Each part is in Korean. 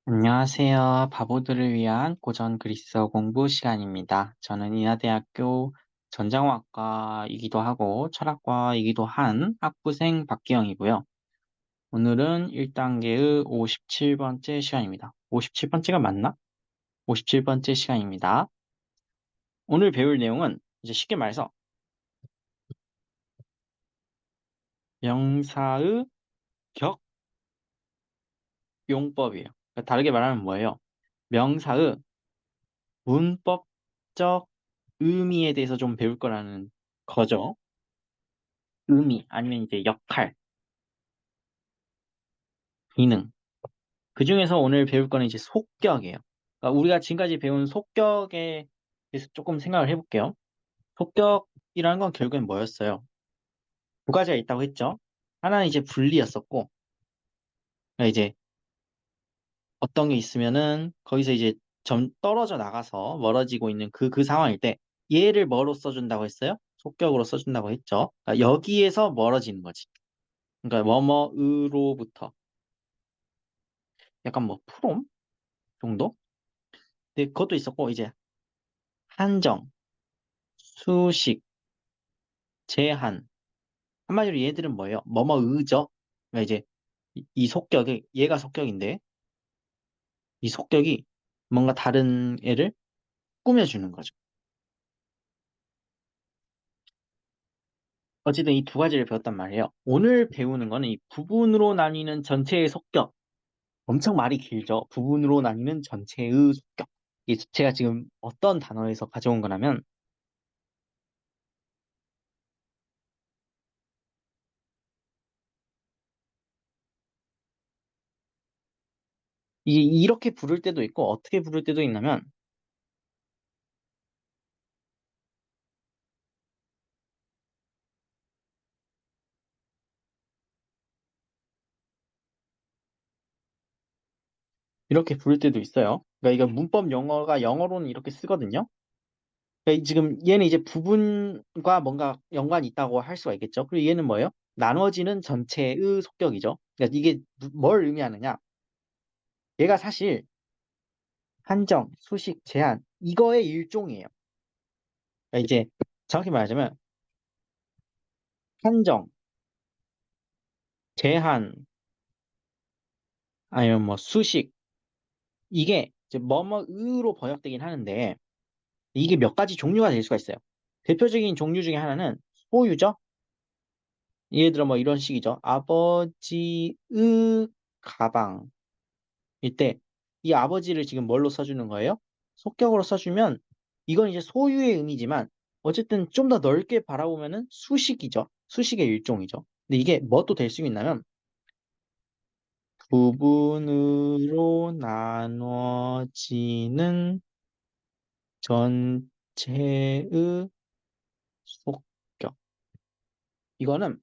안녕하세요. 바보들을 위한 고전 그리스어 공부 시간입니다. 저는 인하대학교 전자공학과이기도 하고 철학과이기도 한 학부생 박기영이고요. 오늘은 1단계의 57번째 시간입니다. 57번째가 맞나? 57번째 시간입니다. 오늘 배울 내용은 이제 쉽게 말해서 명사의 격용법이에요. 그러니까 다르게 말하면 뭐예요? 명사의 문법적 의미에 대해서 좀 배울 거라는 거죠. 의미 아니면 이제 역할, 기능. 그중에서 오늘 배울 거는 이제 속격이에요. 그러니까 우리가 지금까지 배운 속격에 대해서 조금 생각을 해볼게요. 속격이라는 건 결국엔 뭐였어요? 두 가지가 있다고 했죠. 하나는 이제 분리였었고, 그러니까 이제 어떤 게 있으면은 거기서 이제 점 떨어져 나가서 멀어지고 있는 그 상황일 때 얘를 뭐로 써준다고 했어요? 속격으로 써준다고 했죠. 그러니까 여기에서 멀어지는 거지. 그러니까 뭐뭐으로부터 약간 뭐 프롬 정도? 근데 그것도 있었고 이제 한정, 수식, 제한. 한마디로 얘들은 뭐예요? 뭐뭐의죠. 그러니까 이제 이 속격이 얘가 속격인데 이 속격이 뭔가 다른 애를 꾸며주는 거죠. 어쨌든 이 두 가지를 배웠단 말이에요. 오늘 배우는 거는 이 부분으로 나뉘는 전체의 속격. 엄청 말이 길죠. 부분으로 나뉘는 전체의 속격. 이 제가 지금 어떤 단어에서 가져온 거냐면 이게 이렇게 부를 때도 있고 어떻게 부를 때도 있냐면 이렇게 부를 때도 있어요. 그러니까 이거 문법 영어가 영어로는 이렇게 쓰거든요. 그러니까 지금 얘는 이제 부분과 뭔가 연관이 있다고 할 수가 있겠죠. 그리고 얘는 뭐예요? 나눠지는 전체의 속격이죠. 그러니까 이게 뭘 의미하느냐? 얘가 사실 한정, 수식, 제한 이거의 일종이에요. 그러니까 이제 정확히 말하자면 한정, 제한, 아니면 뭐 수식 이게 이제 뭐뭐으로 번역되긴 하는데 이게 몇 가지 종류가 될 수가 있어요. 대표적인 종류 중에 하나는 소유죠. 예를 들어 뭐 이런 식이죠. 아버지의 가방일 때 이 아버지를 지금 뭘로 써주는 거예요? 속격으로 써주면 이건 이제 소유의 의미지만 어쨌든 좀 더 넓게 바라보면은 수식이죠. 수식의 일종이죠. 근데 이게 뭐 또 될 수 있냐면 부분으로 나눠지는 전체의 속격. 이거는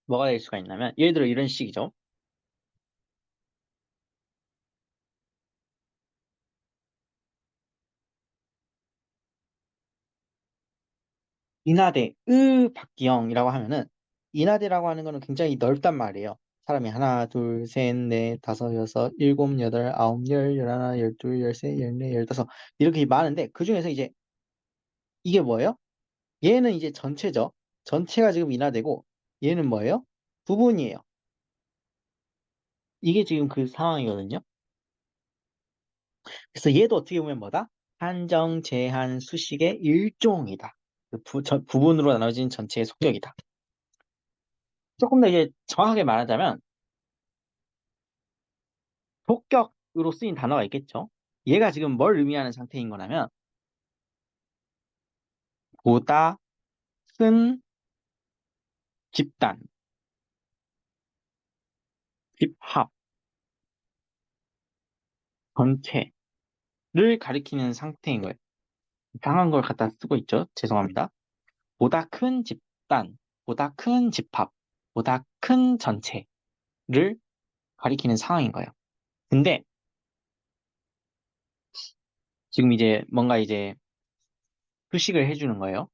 뭐가 될 수가 있냐면 예를 들어 이런 식이죠. 인하대 박기영이라고 하면은 인하대라고 하는 거는 굉장히 넓단 말이에요. 사람이 하나, 둘, 셋, 넷, 다섯, 여섯, 일곱, 여덟, 아홉, 열, 열하나, 열둘, 열세, 열네, 열다섯 이렇게 많은데 그 중에서 이제 이게 뭐예요? 얘는 이제 전체죠. 전체가 지금 인하대고 얘는 뭐예요? 부분이에요. 이게 지금 그 상황이거든요. 그래서 얘도 어떻게 보면 뭐다? 한정, 제한, 수식의 일종이다. 부분으로 나눠진 전체의 속격이다. 조금 더 이제 정확하게 말하자면 속격으로 쓰인 단어가 있겠죠. 얘가 지금 뭘 의미하는 상태인 거냐면 보다 큰 집단, 집합, 전체를 가리키는 상태인 거예요. 이상한 걸 갖다 쓰고 있죠. 죄송합니다. 보다 큰 집단, 보다 큰 집합, 보다 큰 전체를 가리키는 상황인 거예요. 근데 지금 이제 뭔가 이제 수식을 해주는 거예요.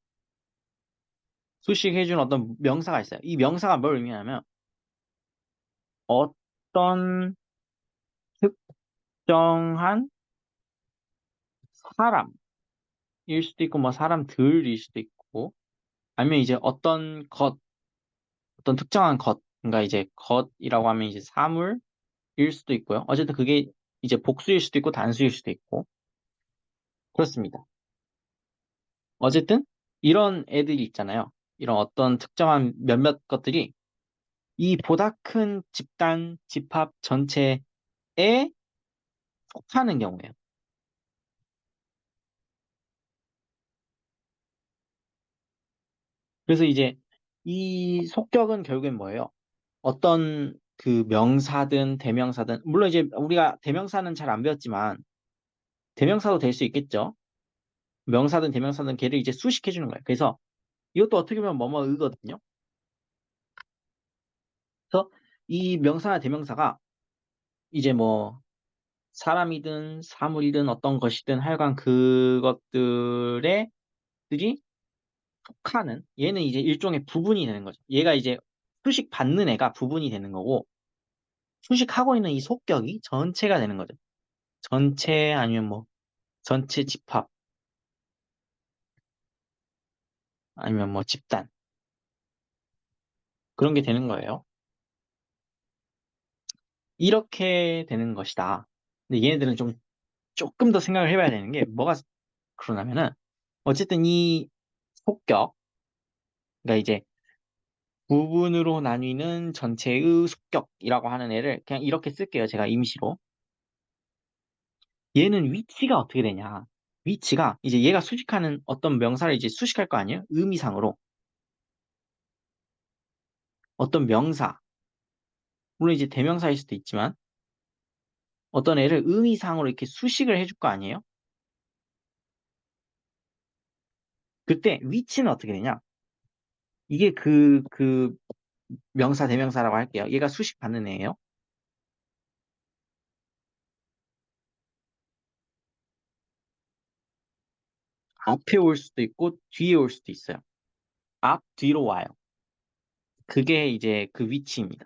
수식해주는 어떤 명사가 있어요. 이 명사가 뭘 의미하냐면 어떤 특정한 사람일 수도 있고, 뭐 사람들일 수도 있고, 아니면 이제 어떤 특정한 것, 그러니까 이제 것이라고 하면 이제 사물일 수도 있고요. 어쨌든 그게 이제 복수일 수도 있고 단수일 수도 있고 그렇습니다. 어쨌든 이런 애들이 있잖아요. 이런 어떤 특정한 몇몇 것들이 이 보다 큰 집단, 집합 전체에 속하는 경우예요. 그래서 이제 이 속격은 결국엔 뭐예요? 어떤 그 명사든 대명사든, 물론 이제 우리가 대명사는 잘 안 배웠지만 대명사도 될 수 있겠죠. 명사든 대명사든 걔를 이제 수식해 주는 거예요. 그래서 이것도 어떻게 보면 뭐뭐의거든요. 그래서 이 명사나 대명사가 이제 뭐 사람이든 사물이든 어떤 것이든 하여간 그것들의 들이 속하는 얘는 이제 일종의 부분이 되는 거죠. 얘가 이제 수식 받는 애가 부분이 되는 거고 수식하고 있는 이 속격이 전체가 되는 거죠. 전체 아니면 뭐 전체 집합 아니면 뭐 집단 그런 게 되는 거예요. 이렇게 되는 것이다. 근데 얘네들은 좀 조금 더 생각을 해봐야 되는 게 뭐가 그러냐면은 어쨌든 이 속격, 그러니까 이제 부분으로 나뉘는 전체의 속격이라고 하는 애를 그냥 이렇게 쓸게요. 제가 임시로. 얘는 위치가 어떻게 되냐? 위치가 이제 얘가 수식하는 어떤 명사를 이제 수식할 거 아니에요? 의미상으로 어떤 명사, 물론 이제 대명사일 수도 있지만 어떤 애를 의미상으로 이렇게 수식을 해줄 거 아니에요? 그때 위치는 어떻게 되냐? 이게 그 명사 대명사라고 할게요. 얘가 수식 받는 애예요. 앞에 올 수도 있고 뒤에 올 수도 있어요. 앞, 뒤로 와요. 그게 이제 그 위치입니다.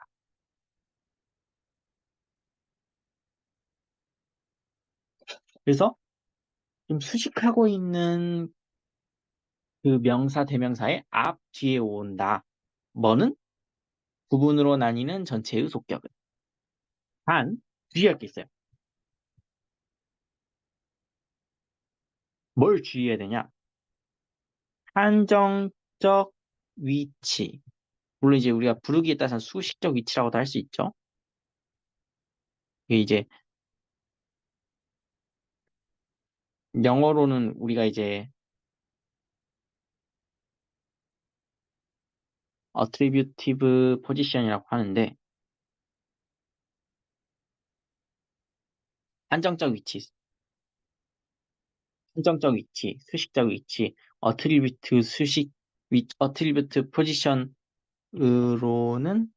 그래서 좀 수식하고 있는 그 명사 대명사의 앞, 뒤에 온다. 뭐는 부분으로 나뉘는 전체의 속격을. 단, 주의할 게 있어요. 뭘 주의해야 되냐? 한정적 위치. 물론 이제 우리가 부르기에 따라서 수식적 위치라고도 할 수 있죠. 이게 이제 영어로는 우리가 이제 attributive position이라고 하는데 한정적 위치, 한정적 위치, 수식적 위치, attribute 수식, attribute position으로는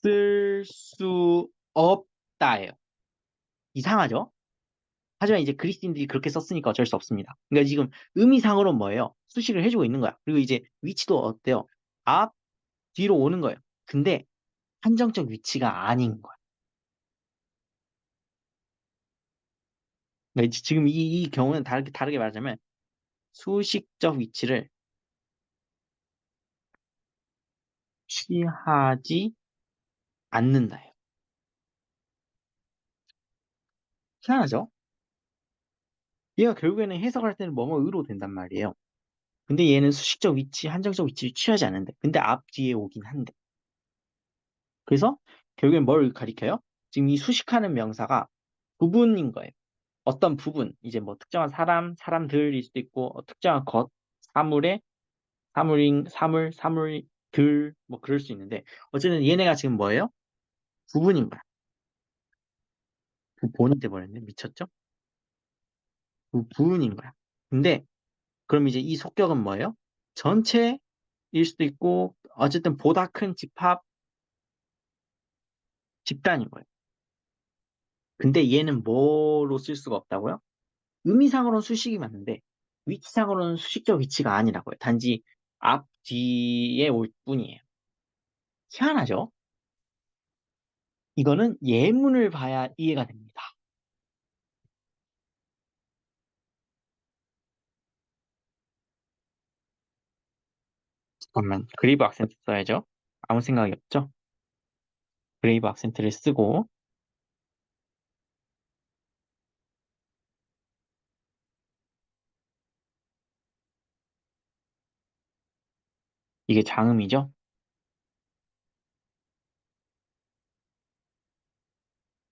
쓸 수 없다예요. 이상하죠? 하지만 이제 그리스인들이 그렇게 썼으니까 어쩔 수 없습니다. 그러니까 지금 의미상으로는 뭐예요? 수식을 해주고 있는 거야. 그리고 이제 위치도 어때요? 앞, 뒤로 오는 거예요. 근데 한정적 위치가 아닌 거야. 그러니까 지금 이 경우는 다르게 말하자면 수식적 위치를 취하지 않는다예요. 희한하죠? 얘가 결국에는 해석할 때는 뭐뭐의로 된단 말이에요. 근데 얘는 수식적 위치, 한정적 위치를 취하지 않는데. 근데 앞, 뒤에 오긴 한데. 그래서 결국엔 뭘 가리켜요? 지금 이 수식하는 명사가 부분인 거예요. 어떤 부분, 이제 뭐 특정한 사람, 사람들일 수도 있고, 특정한 것, 사물의, 사물들, 뭐 그럴 수 있는데, 어쨌든 얘네가 지금 뭐예요? 부분인 거야. 부본이 돼버렸네. 미쳤죠? 부분인 거야. 근데, 그럼 이제 이 속격은 뭐예요? 전체일 수도 있고, 어쨌든 보다 큰 집합, 집단인 거예요. 근데 얘는 뭐로 쓸 수가 없다고요? 의미상으로는 수식이 맞는데 위치상으로는 수식적 위치가 아니라고요. 단지 앞, 뒤에 올 뿐이에요. 희한하죠? 이거는 예문을 봐야 이해가 됩니다. 잠깐만, 그레이브 악센트 써야죠. 아무 생각이 없죠? 그레이브 악센트를 쓰고, 이게 장음이죠?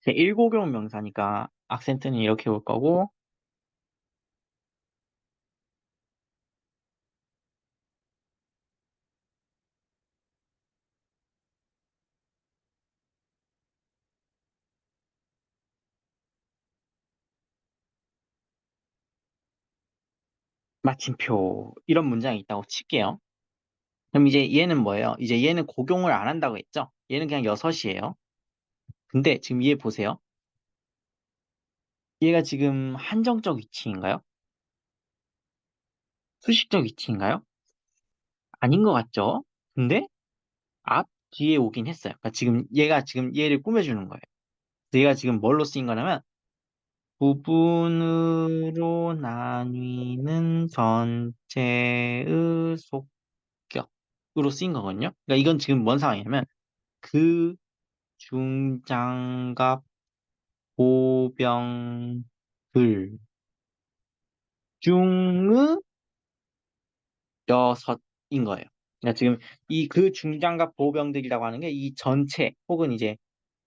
제1고경 명사니까 악센트는 이렇게 올 거고, 마침표, 이런 문장이 있다고 칠게요. 그럼 이제 얘는 뭐예요? 이제 얘는 고경을 안 한다고 했죠? 얘는 그냥 여섯이에요. 근데 지금 얘 보세요. 얘가 지금 한정적 위치인가요? 수식적 위치인가요? 아닌 것 같죠? 근데 앞 뒤에 오긴 했어요. 그러니까 지금 얘가 지금 얘를 꾸며주는 거예요. 얘가 지금 뭘로 쓰인 거냐면 부분으로 나뉘는 전체의 속격으로 쓰인 거거든요. 그러니까 이건 지금 뭔 상황이냐면 그 중장갑 보병들 중의 여섯인 거예요. 그러니까 지금 이 그 중장갑 보병들이라고 하는 게 이 전체 혹은 이제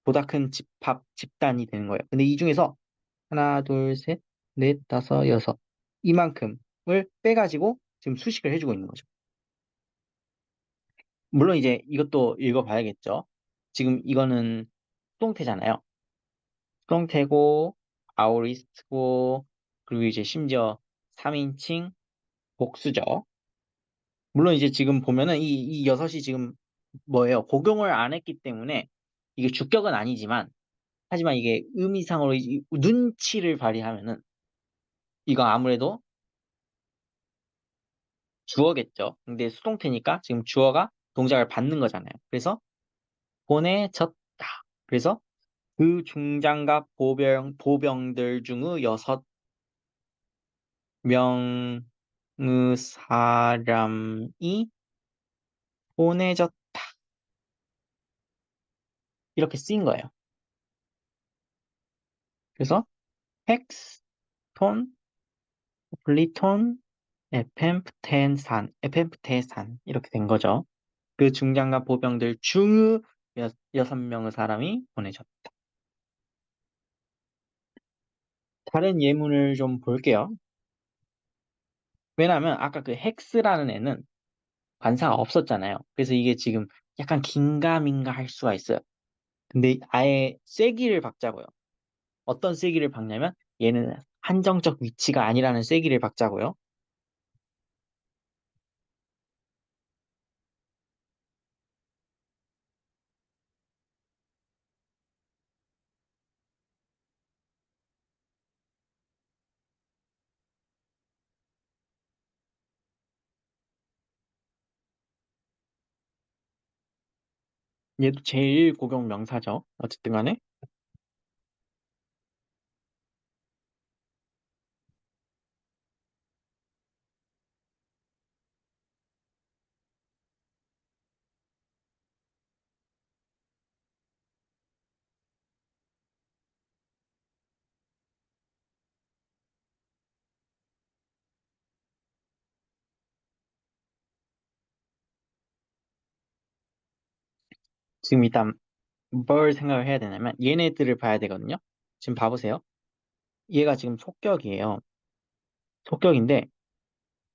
보다 큰 집합 집단이 되는 거예요. 근데 이 중에서 하나, 둘, 셋, 넷, 다섯, 여섯 이만큼을 빼가지고 지금 수식을 해주고 있는 거죠. 물론 이제 이것도 읽어봐야겠죠. 지금 이거는 수동태잖아요. 수동태고 아우리스트고 그리고 이제 심지어 3인칭 복수죠. 물론 이제 지금 보면은 이 여섯이 지금 뭐예요? 복용을 안 했기 때문에 이게 주격은 아니지만 하지만 이게 의미상으로 눈치를 발휘하면은 이거 아무래도 주어겠죠. 근데 수동태니까 지금 주어가 동작을 받는 거잖아요. 그래서 보내졌다. 그래서 그 중장갑 보병들 중의 여섯 명의 사람이 보내졌다. 이렇게 쓰인 거예요. 그래서 헥스톤, 플리톤, 에펜프텐산 이렇게 된 거죠. 그 중장갑 보병들 중의 여섯 명의 사람이 보내졌다. 다른 예문을 좀 볼게요. 왜냐하면 아까 그 헥스라는 애는 관사가 없었잖아요. 그래서 이게 지금 약간 긴가민가 할 수가 있어요. 근데 아예 쐐기를 박자고요. 어떤 쐐기를 박냐면 얘는 한정적 위치가 아니라는 쐐기를 박자고요. 얘도 제일 고경 명사죠. 어쨌든 간에. 지금 일단 뭘 생각을 해야 되냐면 얘네들을 봐야 되거든요. 지금 봐보세요. 얘가 지금 속격이에요. 속격인데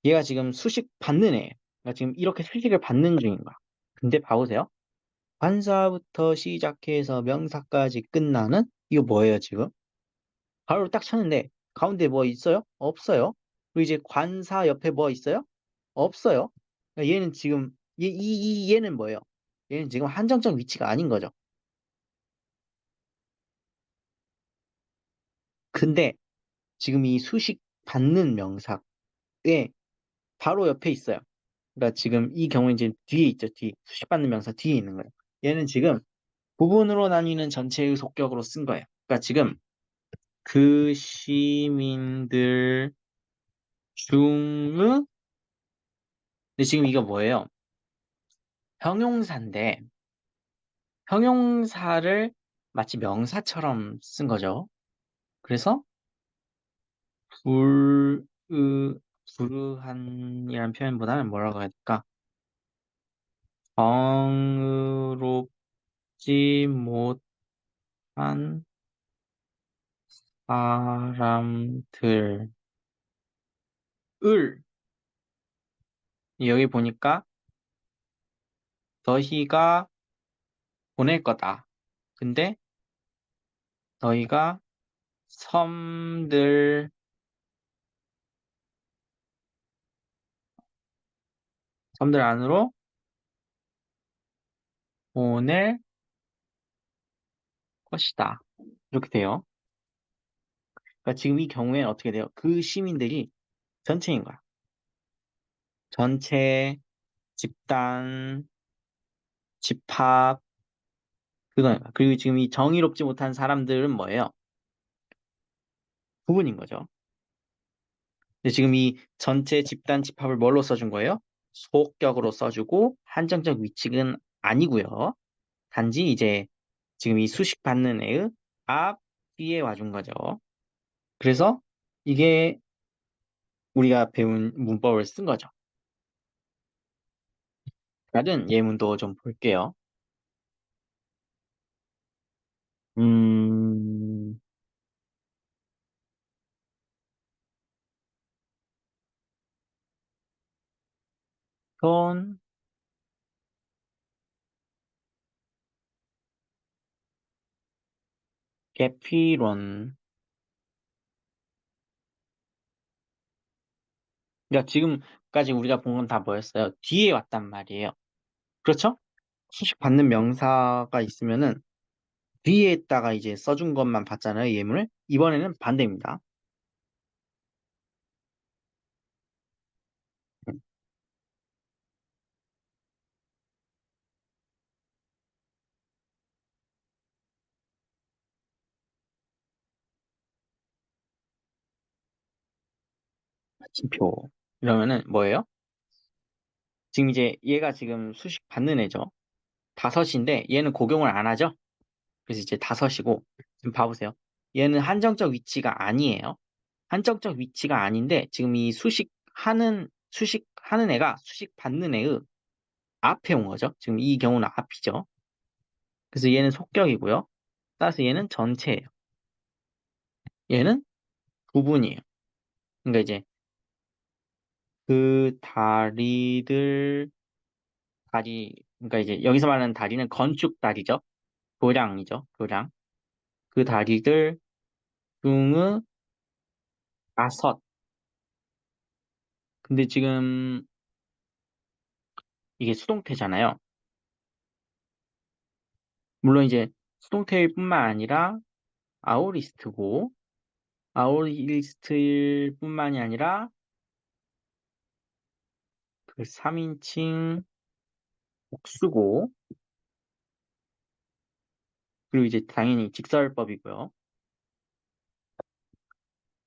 얘가 지금 수식 받는 애예요. 그러니까 지금 이렇게 수식을 받는 중인 거야. 근데 봐보세요. 관사부터 시작해서 명사까지 끝나는 이거 뭐예요, 지금? 바로 딱 쳤는데 가운데 뭐 있어요? 없어요. 그리고 이제 관사 옆에 뭐 있어요? 없어요. 그러니까 얘는 지금 얘는 뭐예요? 얘는 지금 한정적 위치가 아닌 거죠. 근데 지금 이 수식 받는 명사에 바로 옆에 있어요. 그러니까 지금 이 경우는 이제 뒤에 있죠. 뒤 수식 받는 명사 뒤에 있는 거예요. 얘는 지금 부분으로 나뉘는 전체의 속격으로 쓴 거예요. 그러니까 지금 그 시민들 중의 근데 지금 이거 뭐예요? 형용사인데 형용사를 마치 명사처럼 쓴 거죠. 그래서 불, 불의한이라는 표현보다는 뭐라고 해야 될까? 정의롭지 못한 사람들을 여기 보니까 너희가 보낼 거다. 근데 너희가 섬들 섬들 안으로 보낼 것이다. 이렇게 돼요. 그러니까 지금 이 경우에는 어떻게 돼요? 그 시민들이 전체인 거야. 전체, 집단, 집합, 그거예요. 그리고 지금 이 정의롭지 못한 사람들은 뭐예요? 부분인 거죠. 근데 지금 이 전체 집단 집합을 뭘로 써준 거예요? 소격으로 써주고 한정적 위치는 아니고요. 단지 이제 지금 이 수식 받는 애의 앞 뒤에 와준 거죠. 그래서 이게 우리가 배운 문법을 쓴 거죠. 다른 예문도 좀 볼게요. 음, 손, 계피론. 그러니까 지금까지 우리가 본 건 다 뭐였어요? 뒤에 왔단 말이에요. 그렇죠? 수식 받는 명사가 있으면은 뒤에다가 이제 써준 것만 봤잖아요, 예문을. 이번에는 반대입니다. 마침표. 이러면은 뭐예요? 지금 이제 얘가 지금 수식 받는 애죠. 다섯인데 얘는 고경을 안 하죠? 그래서 이제 다섯이고 지금 봐보세요. 얘는 한정적 위치가 아니에요. 한정적 위치가 아닌데 지금 이 수식하는 애가 수식 받는 애의 앞에 온 거죠. 지금 이 경우는 앞이죠. 그래서 얘는 속격이고요. 따라서 얘는 전체예요. 얘는 부분이에요. 그러니까 이제 그 그러니까 이제 여기서 말하는 다리는 건축 다리죠. 교량이죠. 교량. 그 다리들 중의 다섯. 근데 지금 이게 수동태잖아요. 물론 이제 수동태일 뿐만 아니라 아우리스트고, 아우리스트일 뿐만이 아니라 그 3인칭 복수고, 그리고 이제 당연히 직설법이고요.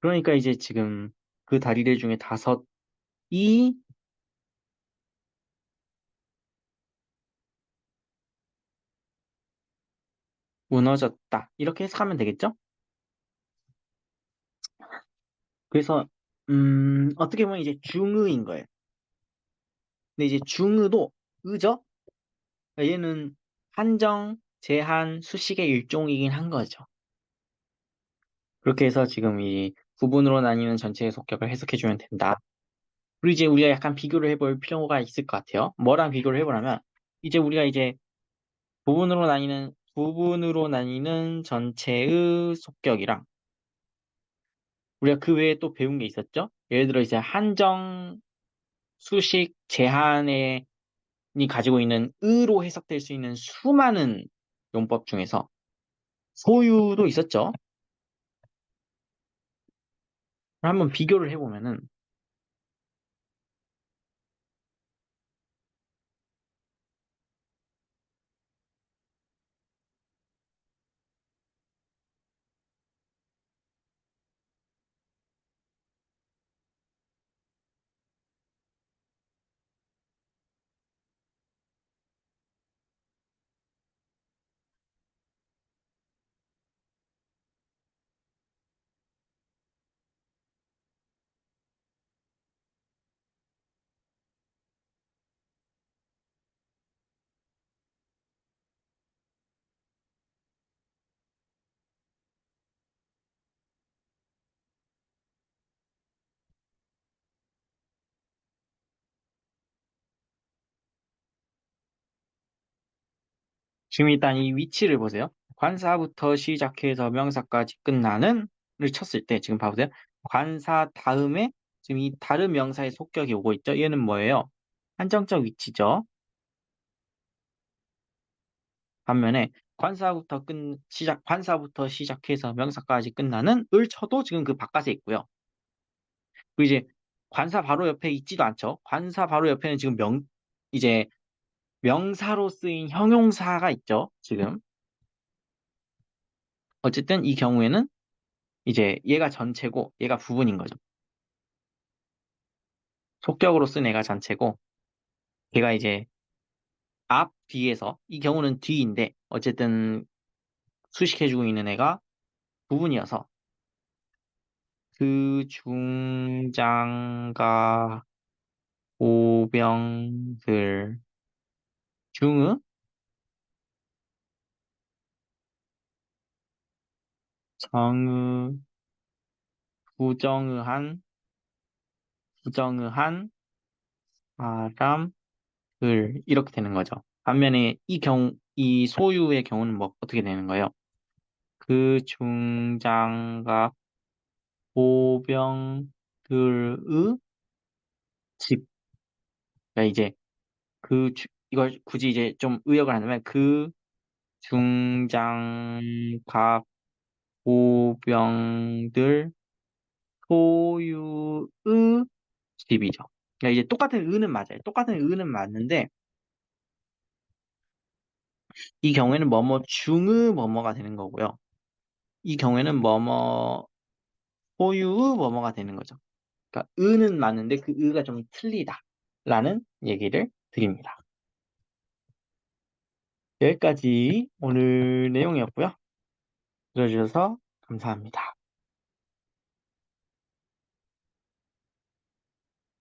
그러니까 이제 지금 그 다리들 중에 다섯이 무너졌다. 이렇게 해석하면 되겠죠? 그래서 어떻게 보면 이제 중의인 거예요. 근데 이제 중의도 의죠? 그러니까 얘는 한정, 제한, 수식의 일종이긴 한 거죠. 그렇게 해서 지금 이 구분으로 나뉘는 전체의 속격을 해석해주면 된다. 그리고 이제 우리가 약간 비교를 해볼 필요가 있을 것 같아요. 뭐랑 비교를 해보냐면 이제 우리가 이제 부분으로 나뉘는 전체의 속격이랑 우리가 그 외에 또 배운 게 있었죠? 예를 들어 이제 한정, 수식, 제한이 가지고 있는 의로 해석될 수 있는 수많은 용법 중에서 소유도 있었죠? 한번 비교를 해보면은 지금 일단 이 위치를 보세요. 관사부터 시작해서 명사까지 끝나는을 쳤을 때 지금 봐보세요. 관사 다음에 지금 이 다른 명사의 속격이 오고 있죠. 얘는 뭐예요? 한정적 위치죠. 반면에 관사부터 시작해서 명사까지 끝나는 을 쳐도 지금 그 바깥에 있고요. 그리고 이제 관사 바로 옆에 있지도 않죠. 관사 바로 옆에는 지금 이제 명사로 쓰인 형용사가 있죠. 지금. 어쨌든 이 경우에는 이제 얘가 전체고 얘가 부분인 거죠. 속격으로 쓴 애가 전체고 걔가 이제 앞 뒤에서 이 경우는 뒤인데 어쨌든 수식해주고 있는 애가 부분이어서 그 중장가 오병들 중의 정의 부정의한 사람을 이렇게 되는 거죠. 반면에 이 소유의 경우는 뭐 어떻게 되는 거예요? 그 중장가 보병들의 집. 그러니까 이제 이걸 굳이 이제 좀 의역을 한다면 그 중장갑 보병들 소유의 집이죠. 그러니까 이제 똑같은 의는 맞아요. 똑같은 의는 맞는데 이 경우에는 뭐뭐 중의 뭐뭐가 되는 거고요. 이 경우에는 뭐뭐 소유의 뭐뭐가 되는 거죠. 그러니까 의는 맞는데 그 의가 좀 틀리다라는 얘기를 드립니다. 여기까지 오늘 내용이었고요. 들어주셔서 감사합니다.